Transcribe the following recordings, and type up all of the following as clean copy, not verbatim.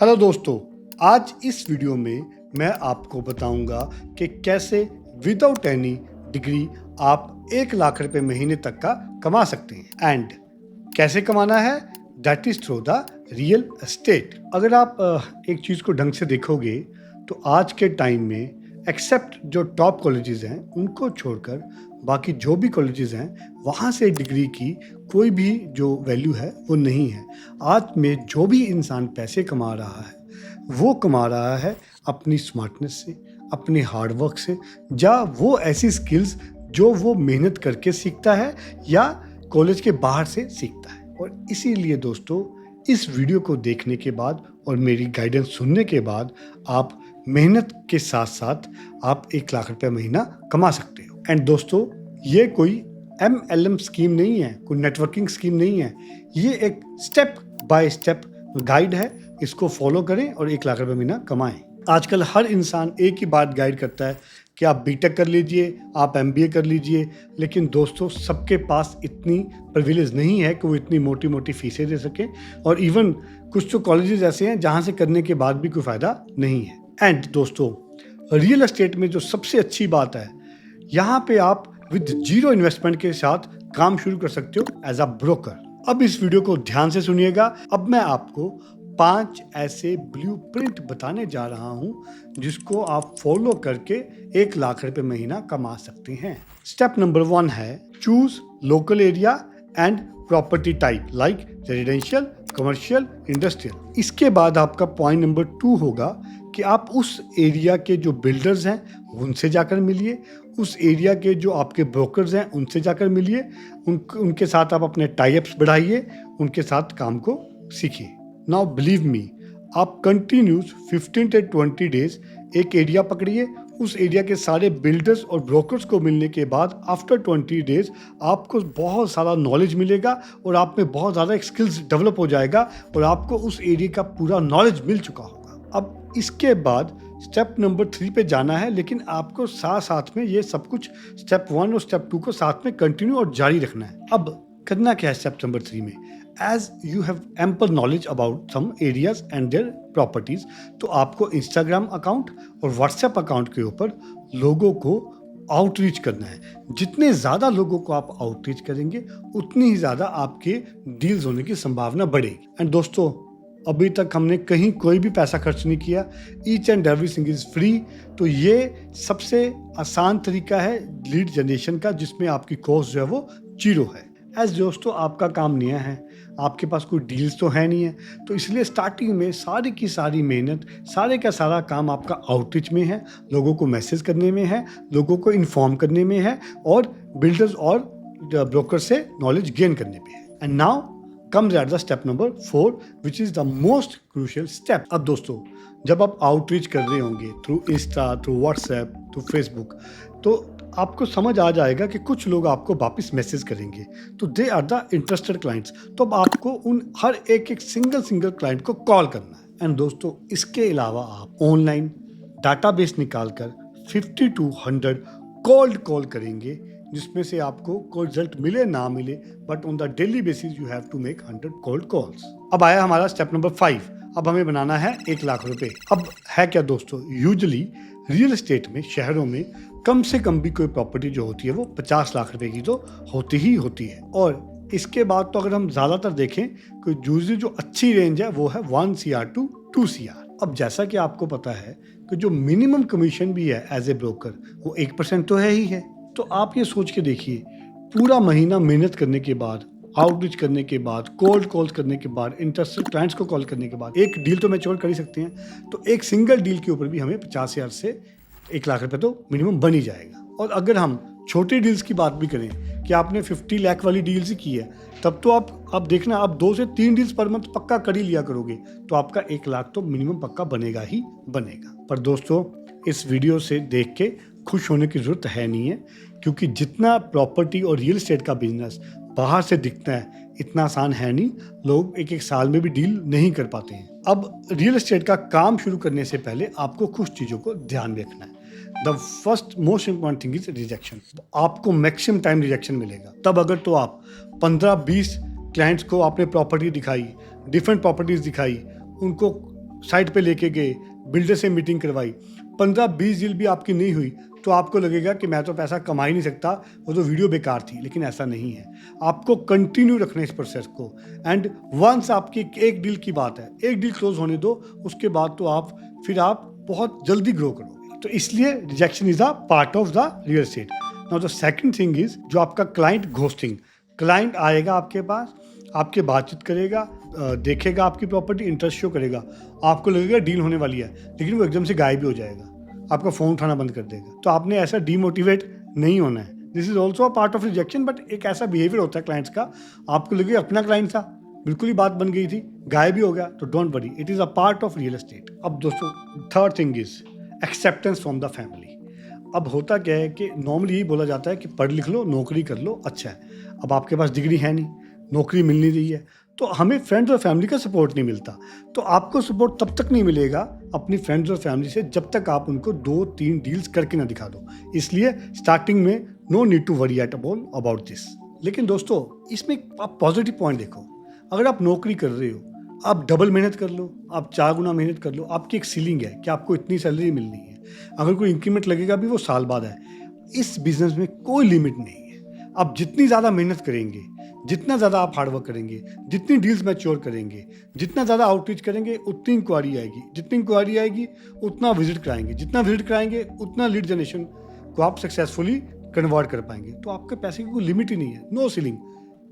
Hello दोस्तों, आज इस वीडियो में मैं आपको बताऊंगा कि कैसे विदाउट एनी डिग्री आप 1 लाख रुपए महीने तक का कमा सकते हैं। एंड कैसे कमाना है, that is through the real estate. अगर आप एक चीज़ को ढंग से देखोगे तो आज के टाइम में एक्सेप्ट जो टॉप कॉलेजेस हैं उनको छोड़कर बाकी जो भी कॉलेजेस हैं वहाँ से डिग्री की कोई भी जो वैल्यू है वो नहीं है। आज में जो भी इंसान पैसे कमा रहा है वो कमा रहा है अपनी स्मार्टनेस से, अपने हार्डवर्क से, या वो ऐसी स्किल्स जो वो मेहनत करके सीखता है या कॉलेज के बाहर से सीखता है। और इसीलिए दोस्तों, इस वीडियो को देखने के बाद और मेरी गाइडेंस सुनने के बाद आप मेहनत के साथ साथ आप 1 लाख रुपए महीना कमा सकते हो। एंड दोस्तों, ये कोई MLM स्कीम नहीं है, कोई नेटवर्किंग स्कीम नहीं है, ये एक स्टेप बाय स्टेप गाइड है। इसको फॉलो करें और 1 लाख रुपए महीना कमाएं। आजकल हर इंसान एक ही बात गाइड करता है कि आप बीटेक कर लीजिए, आप MBA कर लीजिए, लेकिन दोस्तों सबके पास इतनी प्रिविलेज नहीं है कि वो इतनी मोटी मोटी फीसें दे सकें। और इवन कुछ तो कॉलेजेस ऐसे हैं जहाँ से करने के बाद भी कोई फ़ायदा नहीं है। एंड दोस्तों, रियल एस्टेट में जो सबसे अच्छी बात है, यहाँ पे आप विद जीरो इन्वेस्टमेंट के साथ काम शुरू कर सकते हो एज अ ब्रोकर। अब इस वीडियो को ध्यान से सुनिएगा। अब मैं आपको 5 ऐसे ब्लूप्रिंट बताने जा रहा हूँ जिसको आप फॉलो करके 1 लाख रुपए महीना कमा सकते हैं। स्टेप नंबर 1 है choose local area and property type like residential, commercial, industrial. इसके बाद आपका पॉइंट नंबर 2 होगा कि आप उस एरिया के जो बिल्डर्स हैं उनसे जाकर मिलिए, उस एरिया के जो आपके ब्रोकर्स हैं उनसे जाकर मिलिए, उनके साथ आप अपने टाइप्स बढ़ाइए, उनके साथ काम को सीखिए। नाउ बिलीव मी, आप कंटिन्यूस 15 से 20 डेज एक एरिया पकड़िए, उस एरिया के सारे बिल्डर्स और ब्रोकर्स को मिलने के बाद आफ्टर 20 डेज आपको बहुत सारा नॉलेज मिलेगा और आप में बहुत ज़्यादा स्किल्स डेवलप हो जाएगा और आपको उस एरिया का पूरा नॉलेज मिल चुका होगा। अब इसके बाद स्टेप नंबर 3 पे जाना है, लेकिन आपको साथ साथ में ये सब कुछ स्टेप 1 और स्टेप 2 को साथ में कंटिन्यू और जारी रखना है। अब करना क्या है स्टेप नंबर 3 में? As you have ample knowledge about some areas and their properties, तो आपको इंस्टाग्राम अकाउंट और व्हाट्सएप अकाउंट के ऊपर लोगों को आउटरीच करना है। जितने ज़्यादा लोगों को आप आउटरीच करेंगे उतनी ही ज़्यादा आपके डील्स होने की संभावना बढ़ेगी। एंड दोस्तों, अभी तक हमने कहीं कोई भी पैसा खर्च नहीं किया, each and everything is free. तो ये सबसे आसान तरीका है लीड जनरेशन का, जिसमें आपकी कॉस्ट जो है वो 0 है। एज दोस्तों, आपका काम नया है, आपके पास कोई डील्स तो है नहीं है, तो इसलिए स्टार्टिंग में सारी की सारी मेहनत, सारे का सारा काम आपका आउटरीच में है, लोगों को मैसेज करने में है, लोगों को इन्फॉर्म करने में है और बिल्डर्स और ब्रोकर से नॉलेज गेन करने पे है। And now comes at the step number 4, which is the most crucial step. अब दोस्तों, जब आप आउटरीच कर रहे होंगे through Insta, through WhatsApp, through Facebook, तो आपको समझ आ जाएगा कि कुछ लोग आपको वापस मैसेज करेंगे, तो they are the interested clients. तो अब आपको उन हर एक सिंगल क्लाइंट को कॉल करना है। एंड दोस्तों, इसके अलावा आप ऑनलाइन डाटाबेस निकालकर 50 to 100 कोल्ड कॉल करेंगे, जिसमें से आपको कोई रिजल्ट मिले ना मिले, but on the daily basis you have to make 100 cold calls. अब आया हमारा स्टेप नंबर 5। अब हमें बनाना है 1 लाख रुपए। अब है क्या दोस्तों, यूजुअली रियल एस्टेट में शहरों में कम से कम भी कोई प्रॉपर्टी जो होती है वो 50 लाख रुपए की तो होती ही होती है। और इसके बाद तो अगर हम ज़्यादातर देखें, कोई यूजुअली जो अच्छी रेंज है वो है 1 CR to 2 CR। अब जैसा कि आपको पता है कि जो मिनिमम कमीशन भी है एज ए ब्रोकर वो 1% तो है ही है। तो आप ये सोच के देखिए, पूरा महीना मेहनत करने के बाद, आउटरीच करने के बाद, कोल्ड कॉल्स करने के बाद, इंटरेस्टेड क्लाइंट्स को कॉल करने के बाद एक डील तो मैच्योर कर ही सकते हैं। तो एक सिंगल डील के ऊपर भी हमें 50,000 से 1 लाख रुपए तो मिनिमम बन ही जाएगा। और अगर हम छोटी डील्स की बात भी करें कि आपने 50 लाख वाली डील्स ही की है, तब तो आप देखना, आप 2 से 3 डील्स पर मंथ पक्का कर ही लिया करोगे, तो आपका 1 लाख तो मिनिमम पक्का बनेगा ही बनेगा। पर दोस्तों, इस वीडियो से देख के खुश होने की ज़रूरत है नहीं है, क्योंकि जितना प्रॉपर्टी और रियल एस्टेट का बिजनेस बाहर से दिखता है इतना आसान है नहीं। लोग एक साल में भी डील नहीं कर पाते हैं। अब रियल एस्टेट का काम शुरू करने से पहले आपको कुछ चीज़ों को ध्यान में रखना है। The first most important thing is rejection. आपको मैक्सिमम टाइम रिजेक्शन मिलेगा तब अगर तो आप 15-20 क्लाइंट्स को आपने प्रॉपर्टी दिखाई, डिफरेंट प्रॉपर्टीज दिखाई, उनको साइट पे लेके गए, बिल्डर से मीटिंग करवाई, 15-20 डील भी आपकी नहीं हुई तो आपको लगेगा कि मैं तो पैसा कमा ही नहीं सकता, वो तो वीडियो बेकार थी। लेकिन ऐसा नहीं है, आपको कंटिन्यू रखना है इस प्रोसेस को। एंड वंस आपकी एक डील की बात है, एक डील क्लोज होने दो, उसके बाद तो आप बहुत जल्दी ग्रो करोगे। तो इसलिए rejection is a part of the real estate. Now the second thing is जो आपका क्लाइंट घोस्टिंग। क्लाइंट आएगा आपके पास, आपके बातचीत करेगा, देखेगा आपकी प्रॉपर्टी, इंटरेस्ट शो करेगा, आपको लगेगा डील होने वाली है, लेकिन वो एकदम से गायब भी हो जाएगा, आपका फ़ोन उठाना बंद कर देगा। तो आपने ऐसा डीमोटिवेट नहीं होना है। This is also a part of rejection, but एक ऐसा बिहेवियर होता है क्लाइंट्स का, आपको लगे अपना क्लाइंट था, बिल्कुल ही बात बन गई थी, गायब भी हो गया, तो don't worry, it is a part of real estate. अब दोस्तों third thing is acceptance from the family. अब होता क्या है कि नॉर्मली यही बोला जाता है कि पढ़ लिख लो, नौकरी कर लो, अच्छा है। अब आपके पास डिग्री है नहीं, नौकरी मिल नहीं रही है, तो हमें फ्रेंड्स और फैमिली का सपोर्ट नहीं मिलता। तो आपको सपोर्ट तब तक नहीं मिलेगा अपनी फ्रेंड्स और फैमिली से जब तक आप उनको 2-3 डील्स करके ना दिखा दो। इसलिए स्टार्टिंग में no need to worry at all about this. लेकिन दोस्तों इसमें आप पॉजिटिव पॉइंट देखो, अगर आप नौकरी कर रहे हो, आप डबल मेहनत कर लो, आप 4 गुना मेहनत कर लो, आपकी एक सीलिंग है कि आपको इतनी सैलरी मिलनी है। अगर कोई इंक्रीमेंट लगेगा भी वो साल बाद है। इस बिजनेस में कोई लिमिट नहीं है। आप जितनी ज़्यादा मेहनत करेंगे, जितना ज़्यादा आप हार्डवर्क करेंगे, जितनी डील्स मैच्योर करेंगे, जितना ज़्यादा आउटरीच करेंगे, उतनी इंक्वायरी आएगी, जितनी इंक्वायरी आएगी उतना विजिट कराएंगे, जितना विजिट कराएंगे उतना लीड जनरेशन को आप सक्सेसफुली कन्वर्ट कर पाएंगे। तो आपके पैसे की कोई लिमिट ही नहीं है, नो सीलिंग।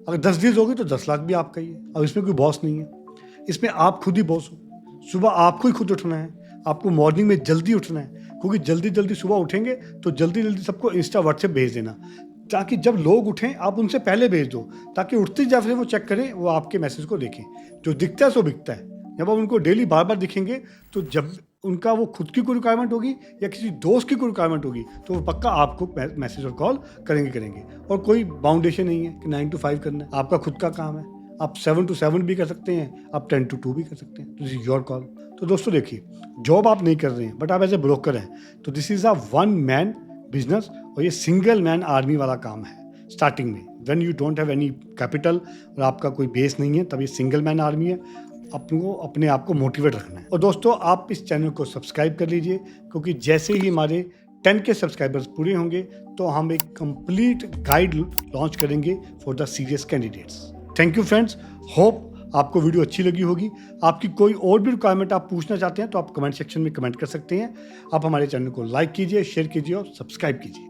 अगर 10 डील्स होगी तो 10 लाख भी आपका ही है। अब इसमें कोई बॉस नहीं है, इसमें आप खुद ही बॉस हो। सुबह आपको ही खुद उठना है, आपको मॉर्निंग में जल्दी उठना है, क्योंकि जल्दी जल्दी सुबह उठेंगे तो जल्दी जल्दी सबको इंस्टा व्हाट्सएप भेज देना, ताकि जब लोग उठें आप उनसे पहले भेज दो, ताकि उठते जब से वो चेक करें, वो आपके मैसेज को देखें। जो दिखता है सो बिकता है। जब आप उनको डेली बार बार दिखेंगे तो जब उनका वो खुद की कोई रिक्वायरमेंट होगी या किसी दोस्त की कोई रिक्वायरमेंट होगी तो वो पक्का आपको मैसेज और कॉल करेंगे। और कोई बाउंडेशन नहीं है कि 9 to 5 करना है, आपका खुद का काम है। आप 7 to 7 भी कर सकते हैं, आप 10 to 2 भी कर सकते हैं, दिस इज योर कॉल। तो दोस्तों देखिए, जॉब आप नहीं कर रहे हैं बट आप एज ए ब्रोकर हैं, तो this is a one man business, और ये सिंगल मैन आर्मी वाला काम है। स्टार्टिंग में when you don't have any capital और आपका कोई बेस नहीं है, तब ये सिंगल मैन आर्मी है। आपको अपने आप को मोटिवेट रखना है। और दोस्तों आप इस चैनल को सब्सक्राइब कर लीजिए, क्योंकि जैसे ही हमारे 10 के सब्सक्राइबर्स पूरे होंगे तो हम एक कंप्लीट गाइड लॉन्च करेंगे for the serious candidates. Thank you friends, hope आपको वीडियो अच्छी लगी होगी। आपकी कोई और भी रिक्वायरमेंट आप पूछना चाहते हैं तो आप कमेंट सेक्शन में कमेंट कर सकते हैं। आप हमारे चैनल को लाइक कीजिए, शेयर कीजिए और सब्सक्राइब कीजिए।